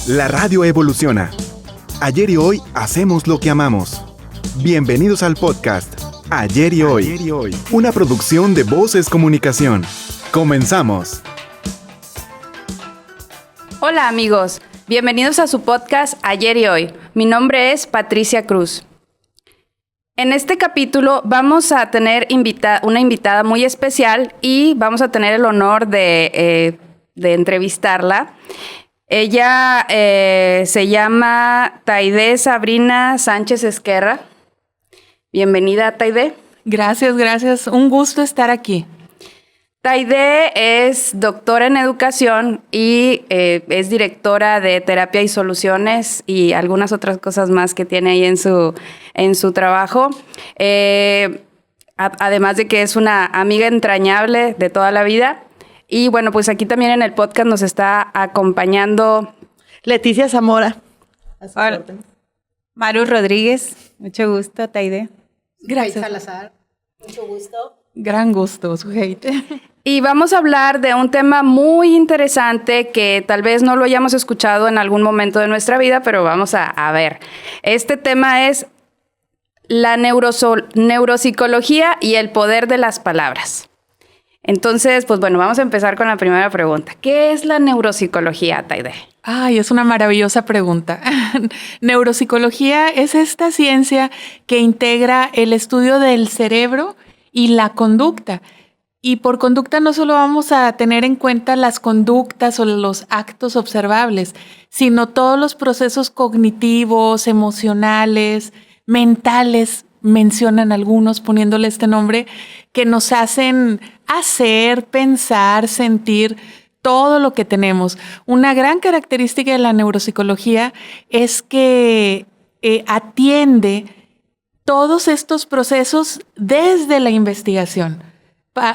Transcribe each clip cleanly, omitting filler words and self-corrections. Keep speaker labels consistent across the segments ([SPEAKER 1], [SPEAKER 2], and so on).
[SPEAKER 1] La radio evoluciona. Ayer y hoy hacemos lo que amamos. Bienvenidos al podcast Ayer y Hoy, una producción de Voces Comunicación. Comenzamos.
[SPEAKER 2] Hola amigos, bienvenidos a su podcast Ayer y Hoy. Mi nombre es Patricia Cruz. En este capítulo vamos a tener una invitada muy especial y vamos a tener el honor de entrevistarla. Ella se llama Taide Sabrina Sánchez Ezquerra. Bienvenida, Taide.
[SPEAKER 3] Gracias. Un gusto estar aquí.
[SPEAKER 2] Taide es doctora en educación y es directora de terapia y soluciones y algunas otras cosas más que tiene ahí en su trabajo. Además de que es una amiga entrañable de toda la vida. Y bueno, pues aquí también en el podcast nos está acompañando
[SPEAKER 4] Leticia Zamora.
[SPEAKER 5] Hola. Maru Rodríguez, mucho gusto, Taide.
[SPEAKER 3] Gracias.
[SPEAKER 4] Salazar, mucho gusto.
[SPEAKER 3] Gran gusto, sujeite.
[SPEAKER 2] Y vamos a hablar de un tema muy interesante que tal vez no lo hayamos escuchado en algún momento de nuestra vida, pero vamos a ver. Este tema es la neuropsicología y el poder de las palabras. Entonces, pues bueno, vamos a empezar con la primera pregunta. ¿Qué es la neuropsicología, Taide?
[SPEAKER 3] Ay, es una maravillosa pregunta. Neuropsicología es esta ciencia que integra el estudio del cerebro y la conducta. Y por conducta no solo vamos a tener en cuenta las conductas o los actos observables, sino todos los procesos cognitivos, emocionales, mentales, mencionan algunos poniéndole este nombre, que nos hacen hacer, pensar, sentir todo lo que tenemos. Una gran característica de la neuropsicología es que atiende todos estos procesos desde la investigación.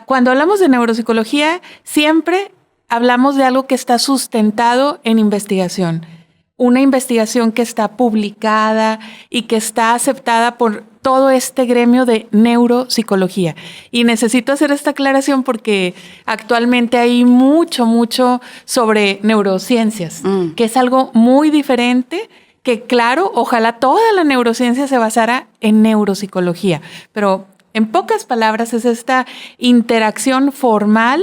[SPEAKER 3] Cuando hablamos de neuropsicología, siempre hablamos de algo que está sustentado en investigación. Una investigación que está publicada y que está aceptada por todo este gremio de neuropsicología. Y necesito hacer esta aclaración porque actualmente hay mucho sobre neurociencias, que es algo muy diferente, que claro, ojalá toda la neurociencia se basara en neuropsicología. Pero en pocas palabras es esta interacción formal,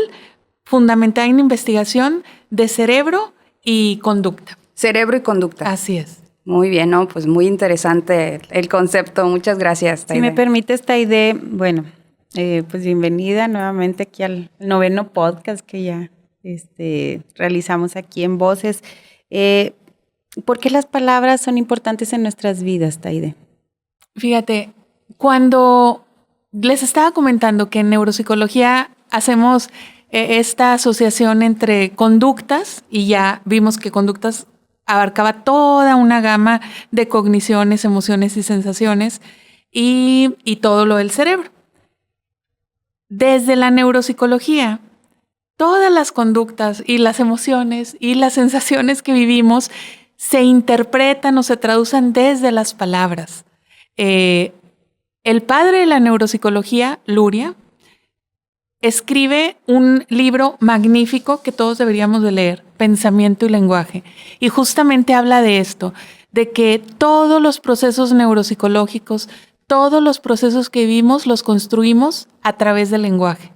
[SPEAKER 3] fundamentada en investigación de cerebro y conducta.
[SPEAKER 2] Cerebro y conducta.
[SPEAKER 3] Así es.
[SPEAKER 2] Muy bien, ¿no? Pues muy interesante el concepto. Muchas gracias, Taide.
[SPEAKER 5] Si me permites, Taide, bueno, pues bienvenida nuevamente aquí al 9º podcast que ya realizamos aquí en Voces. ¿Por qué las palabras son importantes en nuestras vidas, Taide?
[SPEAKER 3] Fíjate, cuando les estaba comentando que en neuropsicología hacemos esta asociación entre conductas, y ya vimos que conductas abarcaba toda una gama de cogniciones, emociones y sensaciones y todo lo del cerebro. Desde la neuropsicología, todas las conductas y las emociones y las sensaciones que vivimos se interpretan o se traducen desde las palabras. El padre de la neuropsicología, Luria, escribe un libro magnífico que todos deberíamos de leer, Pensamiento y Lenguaje. Y justamente habla de esto, de que todos los procesos neuropsicológicos, todos los procesos que vivimos los construimos a través del lenguaje.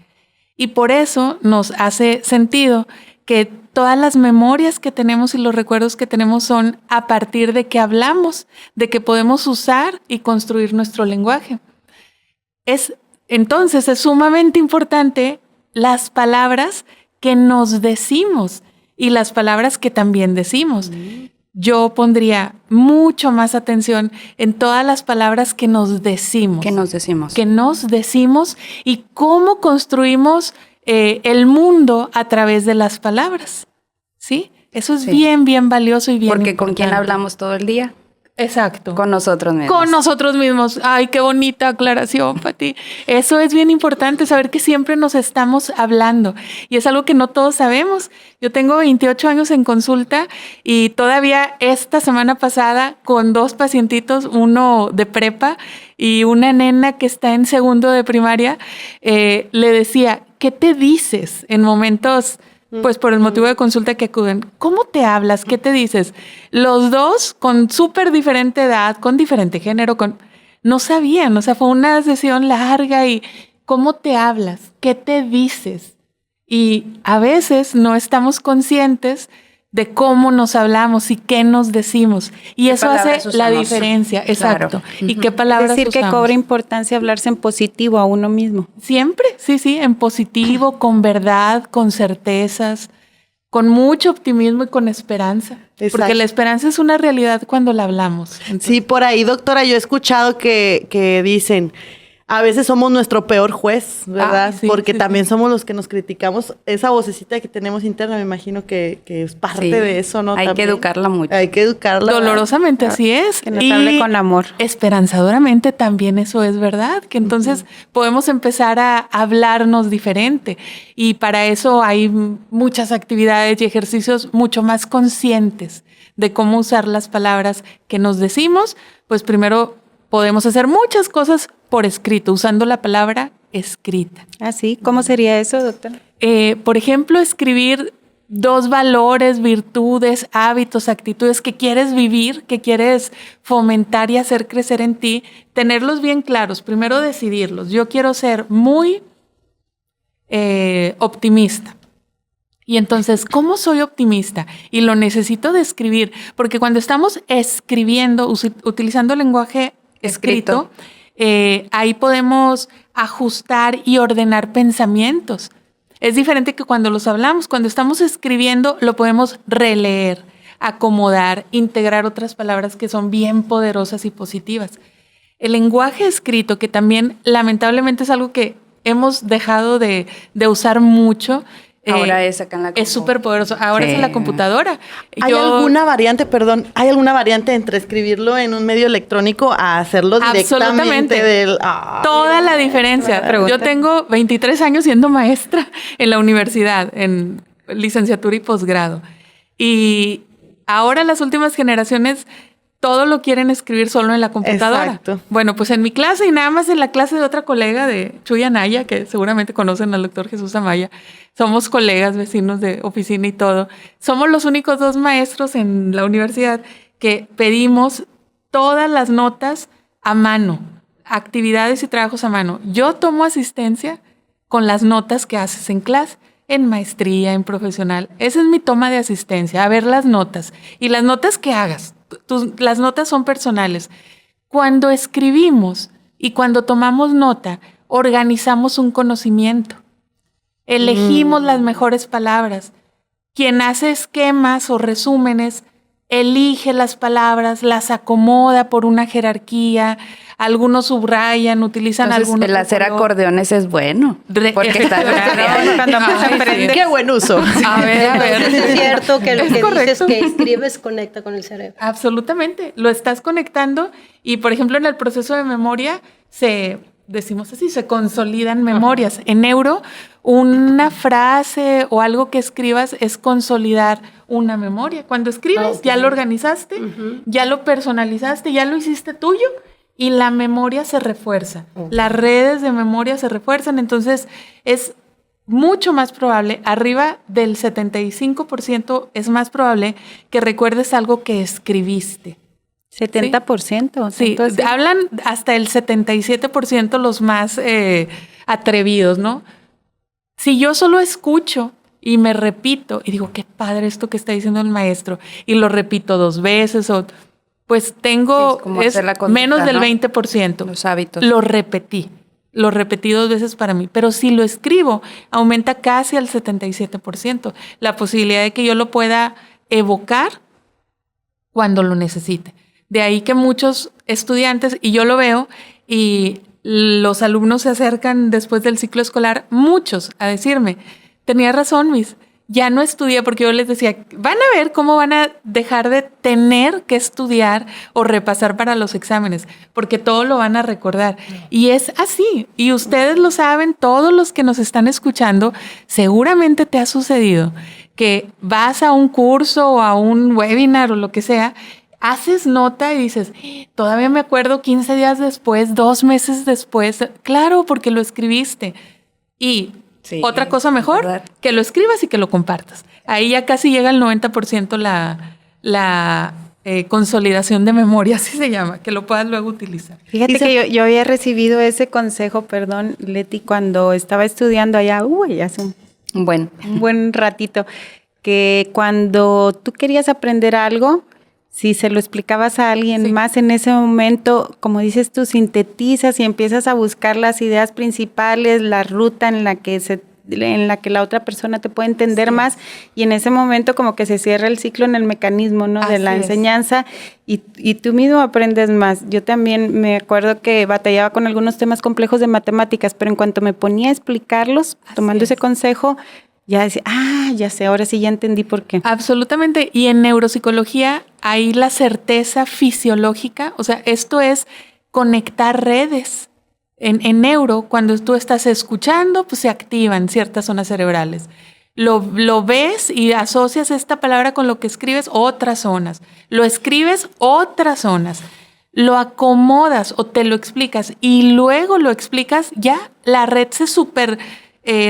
[SPEAKER 3] Y por eso nos hace sentido que todas las memorias que tenemos y los recuerdos que tenemos son a partir de que hablamos, de que podemos usar y construir nuestro lenguaje. Entonces es sumamente importante las palabras que nos decimos y las palabras que también decimos. Yo pondría mucho más atención en todas las palabras que nos decimos.
[SPEAKER 2] ¿Qué nos decimos?
[SPEAKER 3] Que nos decimos y cómo construimos el mundo a través de las palabras. ¿Sí? Eso es bien valioso y bien
[SPEAKER 2] Porque
[SPEAKER 3] importante.
[SPEAKER 2] ¿con quién hablamos todo el día?
[SPEAKER 3] Exacto.
[SPEAKER 2] Con nosotros mismos.
[SPEAKER 3] Con nosotros mismos. Ay, qué bonita aclaración, Pati. Eso es bien importante, saber que siempre nos estamos hablando. Y es algo que no todos sabemos. Yo tengo 28 años en consulta y todavía esta semana pasada con 2 pacientitos, uno de prepa y una nena que está en segundo de primaria, le decía, ¿qué te dices en momentos pues por el motivo de consulta que acuden. ¿Cómo te hablas? ¿Qué te dices? Los dos con súper diferente edad, con diferente género, no sabían, o sea, fue una sesión larga y ¿cómo te hablas? ¿Qué te dices? Y a veces no estamos conscientes de cómo nos hablamos y qué nos decimos. Y eso hace la diferencia. Exacto.
[SPEAKER 2] Claro.
[SPEAKER 3] ¿Y qué palabras
[SPEAKER 5] Es decir,
[SPEAKER 3] usamos?
[SPEAKER 5] que cobra importancia hablarse en positivo a uno mismo.
[SPEAKER 3] Siempre, sí, en positivo, con verdad, con certezas, con mucho optimismo y con esperanza.
[SPEAKER 4] Exacto.
[SPEAKER 3] Porque la esperanza es una realidad cuando la hablamos. Entonces,
[SPEAKER 4] Sí, por ahí, doctora, yo he escuchado que dicen, a veces somos nuestro peor juez, ¿verdad?
[SPEAKER 3] Sí,
[SPEAKER 4] Porque
[SPEAKER 3] sí,
[SPEAKER 4] también somos los que nos criticamos. Esa vocecita que tenemos interna, me imagino que es parte
[SPEAKER 2] Sí.
[SPEAKER 4] de eso, ¿no?
[SPEAKER 2] Hay
[SPEAKER 4] También.
[SPEAKER 2] que educarla mucho.
[SPEAKER 4] Hay que educarla.
[SPEAKER 3] dolorosamente así es.
[SPEAKER 5] Que nos hable con amor.
[SPEAKER 3] Esperanzadoramente también eso es verdad, que entonces podemos empezar a hablarnos diferente. Y para eso hay muchas actividades y ejercicios mucho más conscientes de cómo usar las palabras que nos decimos. Pues primero podemos hacer muchas cosas por escrito, usando la palabra escrita.
[SPEAKER 5] ¿Ah, sí? ¿Cómo sería eso, doctora?
[SPEAKER 3] Por ejemplo, escribir 2 valores, virtudes, hábitos, actitudes que quieres vivir, que quieres fomentar y hacer crecer en ti, tenerlos bien claros. Primero decidirlos. Yo quiero ser muy optimista. Y entonces, ¿cómo soy optimista? Y lo necesito de escribir, porque cuando estamos escribiendo, utilizando lenguaje escrito, ahí podemos ajustar y ordenar pensamientos. Es diferente que cuando los hablamos. Cuando estamos escribiendo, lo podemos releer, acomodar, integrar otras palabras que son bien poderosas y positivas. El lenguaje escrito, que también lamentablemente es algo que hemos dejado de usar mucho,
[SPEAKER 2] Ahora es acá en la
[SPEAKER 3] es súper poderoso. Ahora
[SPEAKER 2] Sí.
[SPEAKER 3] es en la computadora.
[SPEAKER 4] ¿Hay alguna variante entre escribirlo en un medio electrónico a hacerlo directamente
[SPEAKER 3] Absolutamente.
[SPEAKER 4] del...
[SPEAKER 3] Toda la diferencia.
[SPEAKER 5] pregunta.
[SPEAKER 3] Yo tengo 23 años siendo maestra en la universidad, en licenciatura y posgrado. Y ahora las últimas generaciones todo lo quieren escribir solo en la computadora.
[SPEAKER 4] Exacto.
[SPEAKER 3] Bueno, pues en mi clase y nada más en la clase de otra colega de Chuy Anaya, que seguramente conocen al doctor Jesús Amaya. Somos colegas, vecinos de oficina y todo. Somos los únicos 2 maestros en la universidad que pedimos todas las notas a mano, actividades y trabajos a mano. Yo tomo asistencia con las notas que haces en clase, en maestría, en profesional. Esa es mi toma de asistencia, a ver las notas. Y las notas que hagas, las notas son personales. Cuando escribimos y cuando tomamos nota, organizamos un conocimiento. Elegimos las mejores palabras. Quien hace esquemas o resúmenes, elige las palabras, las acomoda por una jerarquía, algunos subrayan, utilizan
[SPEAKER 2] Entonces,
[SPEAKER 3] algún
[SPEAKER 2] el
[SPEAKER 3] otro
[SPEAKER 2] hacer
[SPEAKER 3] color.
[SPEAKER 2] acordeones es bueno. Porque está
[SPEAKER 5] Cuando más
[SPEAKER 3] Ay, sí.
[SPEAKER 5] aprendes.
[SPEAKER 4] ¡Qué buen uso!
[SPEAKER 3] A ver.
[SPEAKER 6] Entonces, es cierto que lo
[SPEAKER 3] Es
[SPEAKER 6] que
[SPEAKER 3] correcto.
[SPEAKER 6] dices que escribes conecta con el cerebro.
[SPEAKER 3] Absolutamente, lo estás conectando y, por ejemplo, en el proceso de memoria decimos así, se consolidan memorias. En neuro, una frase o algo que escribas es consolidar una memoria. Cuando escribes, ya lo organizaste, ya lo personalizaste, ya lo hiciste tuyo y la memoria se refuerza. Las redes de memoria se refuerzan, entonces es mucho más probable, arriba del 75% es más probable que recuerdes algo que escribiste.
[SPEAKER 5] 70%.
[SPEAKER 3] Sí,
[SPEAKER 5] Entonces,
[SPEAKER 3] hablan hasta el 77% los más atrevidos, ¿no? Si yo solo escucho y me repito y digo, qué padre esto que está diciendo el maestro, y lo repito 2 veces, pues tengo
[SPEAKER 2] Sí, es como hacer la conducta,
[SPEAKER 3] menos del
[SPEAKER 2] ¿no?
[SPEAKER 3] 20%.
[SPEAKER 2] Los hábitos.
[SPEAKER 3] Lo repetí 2 veces para mí, pero si lo escribo, aumenta casi al 77%. La posibilidad de que yo lo pueda evocar cuando lo necesite. De ahí que muchos estudiantes, y yo lo veo, y los alumnos se acercan después del ciclo escolar, muchos, a decirme, tenía razón, Miss, ya no estudié, porque yo les decía, van a ver cómo van a dejar de tener que estudiar o repasar para los exámenes, porque todo lo van a recordar. Y es así, y ustedes lo saben, todos los que nos están escuchando, seguramente te ha sucedido que vas a un curso o a un webinar o lo que sea, haces nota y dices, todavía me acuerdo 15 días después, 2 meses después. Claro, porque lo escribiste. Y
[SPEAKER 2] Sí,
[SPEAKER 3] Otra cosa mejor,
[SPEAKER 2] ¿verdad?
[SPEAKER 3] que lo escribas y que lo compartas. Ahí ya casi llega al 90% la consolidación de memoria, así se llama, que lo puedas luego utilizar.
[SPEAKER 5] Fíjate que yo había recibido ese consejo, perdón, Leti, cuando estaba estudiando allá, hace
[SPEAKER 2] Bueno,
[SPEAKER 5] un buen ratito, que cuando tú querías aprender algo, si se lo explicabas a alguien
[SPEAKER 3] Sí.
[SPEAKER 5] más en ese momento, como dices tú, sintetizas y empiezas a buscar las ideas principales, la ruta en la que la otra persona te puede entender más, y en ese momento como que se cierra el ciclo en el mecanismo, ¿no? De
[SPEAKER 3] Así
[SPEAKER 5] la
[SPEAKER 3] es.
[SPEAKER 5] enseñanza, y tú mismo aprendes más. Yo también me acuerdo que batallaba con algunos temas complejos de matemáticas, pero en cuanto me ponía a explicarlos,
[SPEAKER 3] Así
[SPEAKER 5] tomando ese
[SPEAKER 3] es.
[SPEAKER 5] consejo, ya decía, ya sé, ahora sí ya entendí por qué.
[SPEAKER 3] Absolutamente. Y en neuropsicología hay la certeza fisiológica, o sea, esto es conectar redes. En neuro, cuando tú estás escuchando, pues se activan ciertas zonas cerebrales. Lo ves y asocias esta palabra con lo que escribes, otras zonas. Lo escribes, otras zonas. Lo acomodas o te lo explicas y luego lo explicas, ya la red se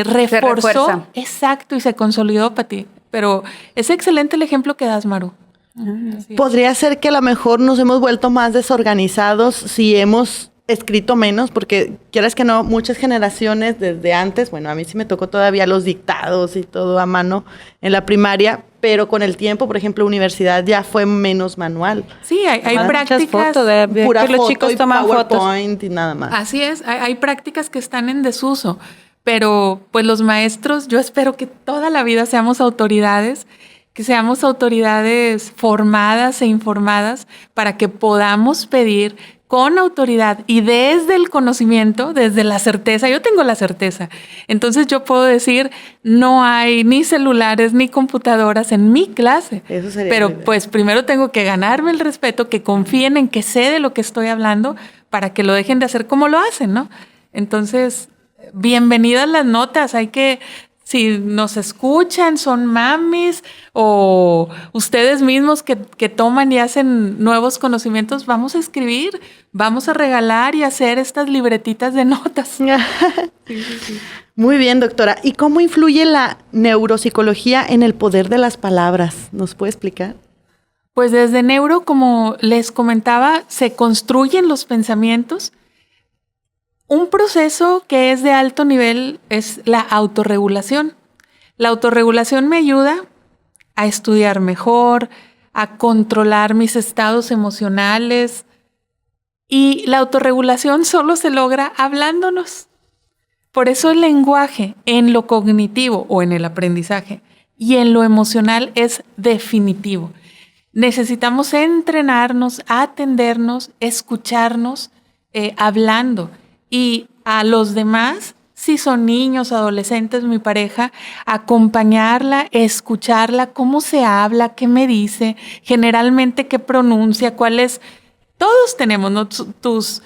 [SPEAKER 3] reforzó.
[SPEAKER 2] refuerza.
[SPEAKER 3] Exacto, y se consolidó para ti. Pero es excelente el ejemplo que das, Maru. Así es.
[SPEAKER 4] Podría ser que a lo mejor nos hemos vuelto más desorganizados si hemos escrito menos, porque quieras que no, muchas generaciones desde antes, bueno, a mí sí me tocó todavía los dictados y todo a mano en la primaria, pero con el tiempo, por ejemplo, universidad ya fue menos manual.
[SPEAKER 3] Sí, hay
[SPEAKER 4] Muchas
[SPEAKER 3] prácticas.
[SPEAKER 5] fotos de
[SPEAKER 4] Pura
[SPEAKER 5] que los
[SPEAKER 4] foto
[SPEAKER 5] chicos
[SPEAKER 4] y
[SPEAKER 5] toman fotos.
[SPEAKER 4] PowerPoint y nada más.
[SPEAKER 3] Así es, hay prácticas que están en desuso, pero pues los maestros, yo espero que toda la vida seamos autoridades, que seamos autoridades formadas e informadas para que podamos pedir con autoridad y desde el conocimiento, desde la certeza. Yo tengo la certeza. Entonces yo puedo decir, no hay ni celulares ni computadoras en mi clase.
[SPEAKER 4] Eso sería muy
[SPEAKER 3] Pero
[SPEAKER 4] bien.
[SPEAKER 3] pues primero tengo que ganarme el respeto, que confíen en que sé de lo que estoy hablando para que lo dejen de hacer como lo hacen, ¿no? Entonces, bienvenidas las notas. Hay que, si nos escuchan, son mamis o ustedes mismos que toman y hacen nuevos conocimientos, vamos a escribir, vamos a regalar y hacer estas libretitas de notas.
[SPEAKER 4] Muy bien, doctora. ¿Y cómo influye la neuropsicología en el poder de las palabras? ¿Nos puede explicar?
[SPEAKER 3] Pues desde neuro, como les comentaba, se construyen los pensamientos. Un proceso que es de alto nivel es la autorregulación. La autorregulación me ayuda a estudiar mejor, a controlar mis estados emocionales. Y la autorregulación solo se logra hablándonos. Por eso el lenguaje en lo cognitivo o en el aprendizaje y en lo emocional es definitivo. Necesitamos entrenarnos, atendernos, escucharnos, hablando. Y a los demás, si son niños, adolescentes, mi pareja, acompañarla, escucharla, cómo se habla, qué me dice, generalmente qué pronuncia, cuál es. Todos tenemos, ¿no? tus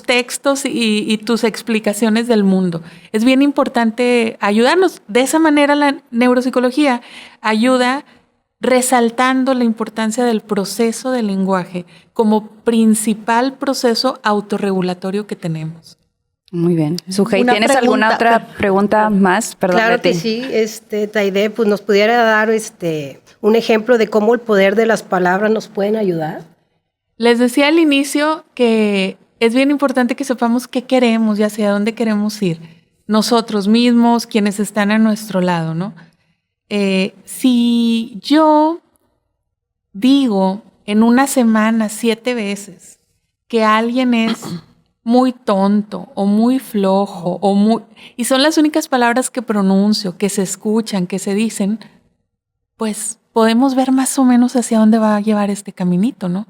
[SPEAKER 3] textos y tus explicaciones del mundo. Es bien importante ayudarnos. De esa manera la neuropsicología ayuda resaltando la importancia del proceso del lenguaje como principal proceso autorregulatorio que tenemos.
[SPEAKER 2] muy bien. Sujei,
[SPEAKER 4] Una
[SPEAKER 2] ¿tienes alguna
[SPEAKER 4] pregunta.
[SPEAKER 2] otra pregunta más? Perdón,
[SPEAKER 6] Claro
[SPEAKER 2] Leti.
[SPEAKER 6] que sí, Taide, pues nos pudiera dar un ejemplo de cómo el poder de las palabras nos pueden ayudar.
[SPEAKER 3] Les decía al inicio que es bien importante que sepamos qué queremos y hacia dónde queremos ir. Nosotros mismos, quienes están a nuestro lado, ¿no? Si yo digo en una semana 7 veces que alguien es muy tonto o muy flojo y son las únicas palabras que pronuncio, que se escuchan, que se dicen, pues podemos ver más o menos hacia dónde va a llevar este caminito, ¿no?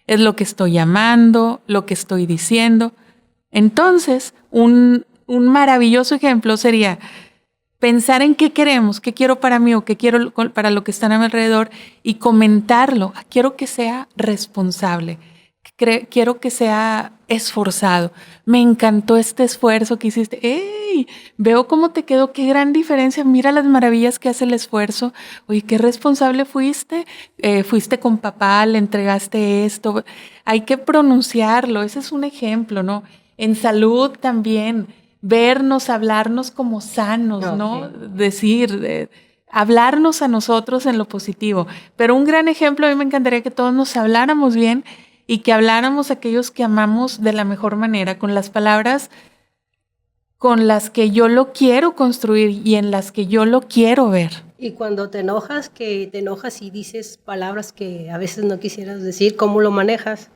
[SPEAKER 3] Es lo que estoy llamando, lo que estoy diciendo. Entonces, un maravilloso ejemplo sería pensar en qué queremos, qué quiero para mí o qué quiero para lo que están a mi alrededor y comentarlo. Quiero que sea responsable, quiero que sea esforzado. Me encantó este esfuerzo que hiciste. ¡Ey! Veo cómo te quedó, qué gran diferencia. Mira las maravillas que hace el esfuerzo. Oye, qué responsable fuiste. Fuiste con papá, le entregaste esto. Hay que pronunciarlo. Ese es un ejemplo, ¿no? En salud también. vernos, hablarnos como sanos, ¿no? Decir, hablarnos a nosotros en lo positivo. Pero un gran ejemplo, a mí me encantaría que todos nos habláramos bien y que habláramos a aquellos que amamos de la mejor manera, con las palabras con las que yo lo quiero construir y en las que yo lo quiero ver.
[SPEAKER 6] Y cuando te enojas, y dices palabras que a veces no quisieras decir, ¿cómo lo manejas?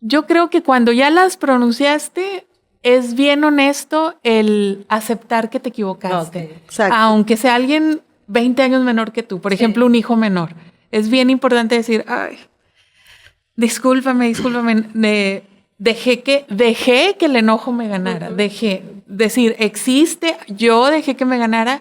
[SPEAKER 3] Yo creo que cuando ya las pronunciaste, es bien honesto el aceptar que te equivocaste.
[SPEAKER 4] Exacto.
[SPEAKER 3] Aunque sea alguien 20 años menor que tú, por ejemplo, un hijo menor. Es bien importante decir, ay, discúlpame, dejé que el enojo me ganara. Decir, existe, yo dejé que me ganara.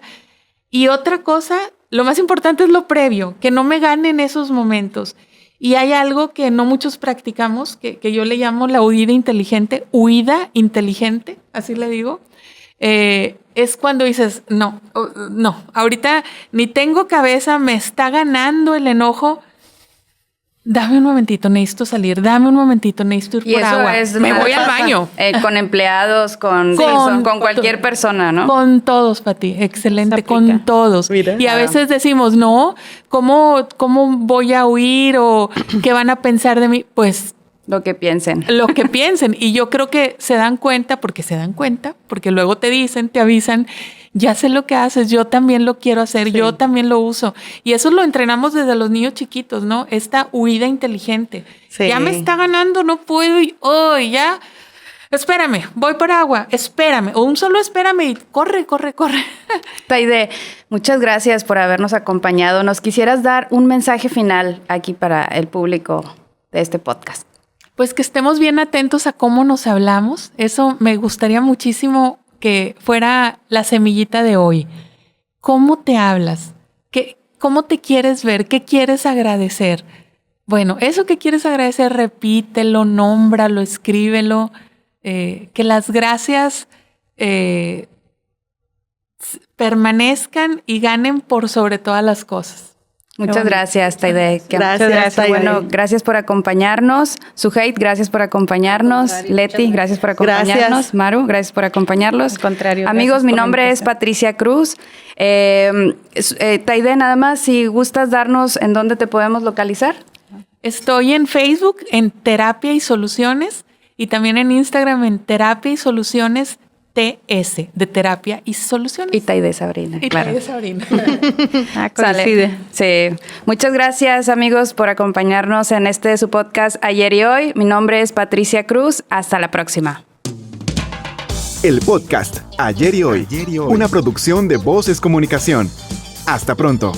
[SPEAKER 3] Y otra cosa, lo más importante es lo previo, que no me gane en esos momentos. Y hay algo que no muchos practicamos, que yo le llamo la huida inteligente, así le digo. Es cuando dices, no, ahorita ni tengo cabeza, me está ganando el enojo. Dame un momentito, necesito salir. Dame un momentito, necesito ir por agua. Me voy al baño.
[SPEAKER 2] Con empleados, con cualquier persona, ¿no?
[SPEAKER 3] Con todos, Pati. Excelente, con todos.
[SPEAKER 4] Mira.
[SPEAKER 3] Y a veces decimos, no, ¿cómo voy a huir o qué van a pensar de mí? Pues
[SPEAKER 2] Lo que piensen.
[SPEAKER 3] Y yo creo que se dan cuenta, porque luego te dicen, te avisan, ya sé lo que haces, yo también lo quiero hacer, yo también lo uso. Y eso lo entrenamos desde los niños chiquitos, ¿no? Esta huida inteligente.
[SPEAKER 4] Sí.
[SPEAKER 3] Ya me está ganando, no puedo, ya, espérame, voy por agua, espérame, o un solo espérame y corre.
[SPEAKER 2] Taide, muchas gracias por habernos acompañado. ¿Nos quisieras dar un mensaje final aquí para el público de este podcast?
[SPEAKER 3] Pues que estemos bien atentos a cómo nos hablamos. Eso me gustaría muchísimo que fuera la semillita de hoy. ¿Cómo te hablas? ¿Cómo te quieres ver? ¿Qué quieres agradecer? Bueno, eso que quieres agradecer, repítelo, nómbralo, escríbelo. Que las gracias permanezcan y ganen por sobre todas las cosas.
[SPEAKER 2] Muchas gracias, Taide.
[SPEAKER 4] Gracias, Taide.
[SPEAKER 2] Bueno, gracias por acompañarnos. Suheit, gracias por acompañarnos. Leti, gracias por acompañarnos.
[SPEAKER 4] Gracias.
[SPEAKER 2] Maru, gracias por acompañarnos.
[SPEAKER 5] Al contrario.
[SPEAKER 2] Amigos,
[SPEAKER 5] gracias
[SPEAKER 2] mi
[SPEAKER 5] por la
[SPEAKER 2] nombre es
[SPEAKER 5] invitación.
[SPEAKER 2] Patricia Cruz. Taide, nada más, si gustas darnos en dónde te podemos localizar.
[SPEAKER 3] Estoy en Facebook en Terapia y Soluciones y también en Instagram en Terapia y Soluciones TS, de Terapia y Soluciones.
[SPEAKER 2] Y Taide Sabrina,
[SPEAKER 3] Y
[SPEAKER 2] claro.
[SPEAKER 3] Taide Sabrina.
[SPEAKER 2] Sale. Sí. Muchas gracias, amigos, por acompañarnos en su podcast Ayer y Hoy. Mi nombre es Patricia Cruz. Hasta la próxima.
[SPEAKER 1] El podcast Ayer y Hoy, una producción de Voces Comunicación. Hasta pronto.